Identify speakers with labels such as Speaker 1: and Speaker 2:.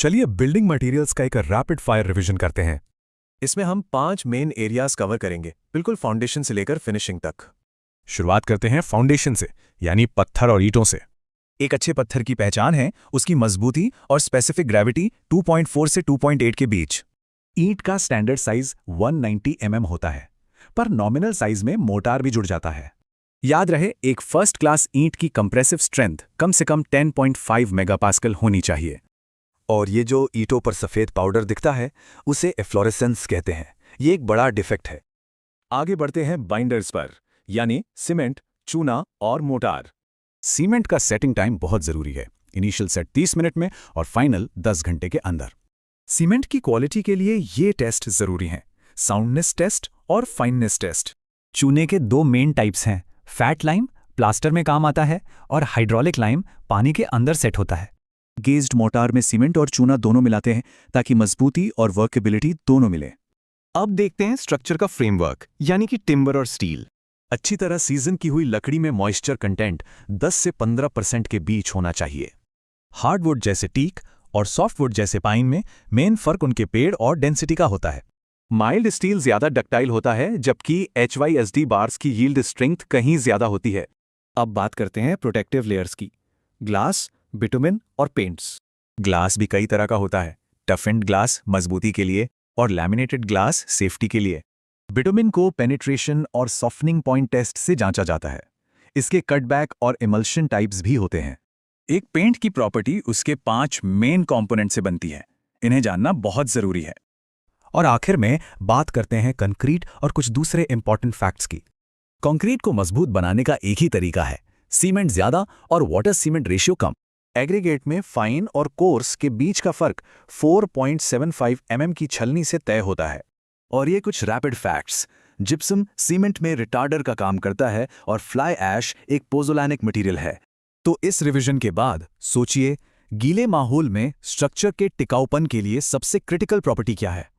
Speaker 1: चलिए building materials का एक रैपिड फायर रिवीजन करते हैं।
Speaker 2: इसमें हम 5 मेन एरियाज कवर करेंगे, बिल्कुल फाउंडेशन से लेकर फिनिशिंग तक।
Speaker 1: शुरुआत करते हैं फाउंडेशन से, यानी पत्थर और ईंटों से।
Speaker 3: एक अच्छे पत्थर की पहचान है उसकी मजबूती और स्पेसिफिक ग्रेविटी 2.4 से 2.8 के बीच।
Speaker 4: ईंट का स्टैंडर्ड साइज 190 mm होता है, पर नॉमिनल साइज में मोटार भी जुड़ जाता है।
Speaker 3: याद रहे, एक फर्स्ट क्लास ईंट की कंप्रेसिव स्ट्रेंथ कम से कम 10.5 मेगापास्कल होनी चाहिए।
Speaker 5: और ये जो ईंटों पर सफ़ेद पाउडर दिखता है उसे एफ्लोरेसेंस कहते हैं। ये एक बड़ा डिफेक्ट है।
Speaker 3: आगे बढ़ते हैं बाइंडर्स पर, यानी सीमेंट, चूना और मोटार। सीमेंट का सेटिंग टाइम बहुत जरूरी है। इनिशियल सेट 30 मिनट में और फाइनल 10 घंटे के अंदर। सीमेंट की क्वालिटी के लिए ये टेस्ट जरूरी हैं: साउंडनेस टेस्ट और फाइननेस टेस्ट।
Speaker 4: चूने के 2 मेन टाइप्स हैं, फैट लाइम प्लास्टर में काम आता है और हाइड्रोलिक लाइम पानी के अंदर सेट होता है।
Speaker 3: गेज्ड मोटार में सीमेंट और चूना दोनों मिलाते हैं ताकि मजबूती और वर्केबिलिटी दोनों मिले।
Speaker 2: अब देखते हैं स्ट्रक्चर का फ्रेमवर्क, यानी कि टिम्बर और स्टील।
Speaker 3: अच्छी तरह सीजन की हुई लकड़ी में मॉइस्चर कंटेंट 10 से 15% के बीच होना चाहिए। हार्डवुड जैसे टीक और सॉफ्टवुड जैसे पाइन में मेन फर्क उनके पेड़ और डेंसिटी का होता है।
Speaker 2: माइल्ड स्टील ज्यादा डक्टाइल होता है, जबकि HYSD बार्स की यील्ड स्ट्रेंथ कहीं ज्यादा होती है। अब बात करते हैं प्रोटेक्टिव लेयर्स की: ग्लास, बिटुमिन और पेंट्स।
Speaker 3: ग्लास भी कई तरह का होता है। टफेंड ग्लास मजबूती के लिए और लैमिनेटेड ग्लास सेफ्टी के लिए। बिटुमिन को पेनिट्रेशन और सॉफ्टनिंग पॉइंट टेस्ट से जांचा जाता है। इसके कटबैक और इमल्शन टाइप्स भी होते हैं। एक पेंट की प्रॉपर्टी उसके 5 मेन कंपोनेंट से बनती है। इन्हें जानना बहुत जरूरी है।
Speaker 4: और आखिर में बात करते हैं कंक्रीट और कुछ दूसरे इंपॉर्टेंट फैक्ट्स की।
Speaker 3: कंक्रीट को मजबूत बनाने का एक ही तरीका है, सीमेंट ज्यादा और वाटर सीमेंट रेशियो कम।
Speaker 2: एग्रीगेट में फाइन और कोर्स के बीच का फर्क 4.75 mm की छलनी से तय होता है।
Speaker 3: और ये कुछ रैपिड फैक्ट्स: जिप्सम सीमेंट में रिटार्डर का काम करता है और फ्लाई ऐश एक पोजोलैनिक मटेरियल है। तो इस रिवीजन के बाद सोचिए, गीले माहौल में स्ट्रक्चर के टिकाऊपन के लिए सबसे क्रिटिकल प्रॉपर्टी क्या है?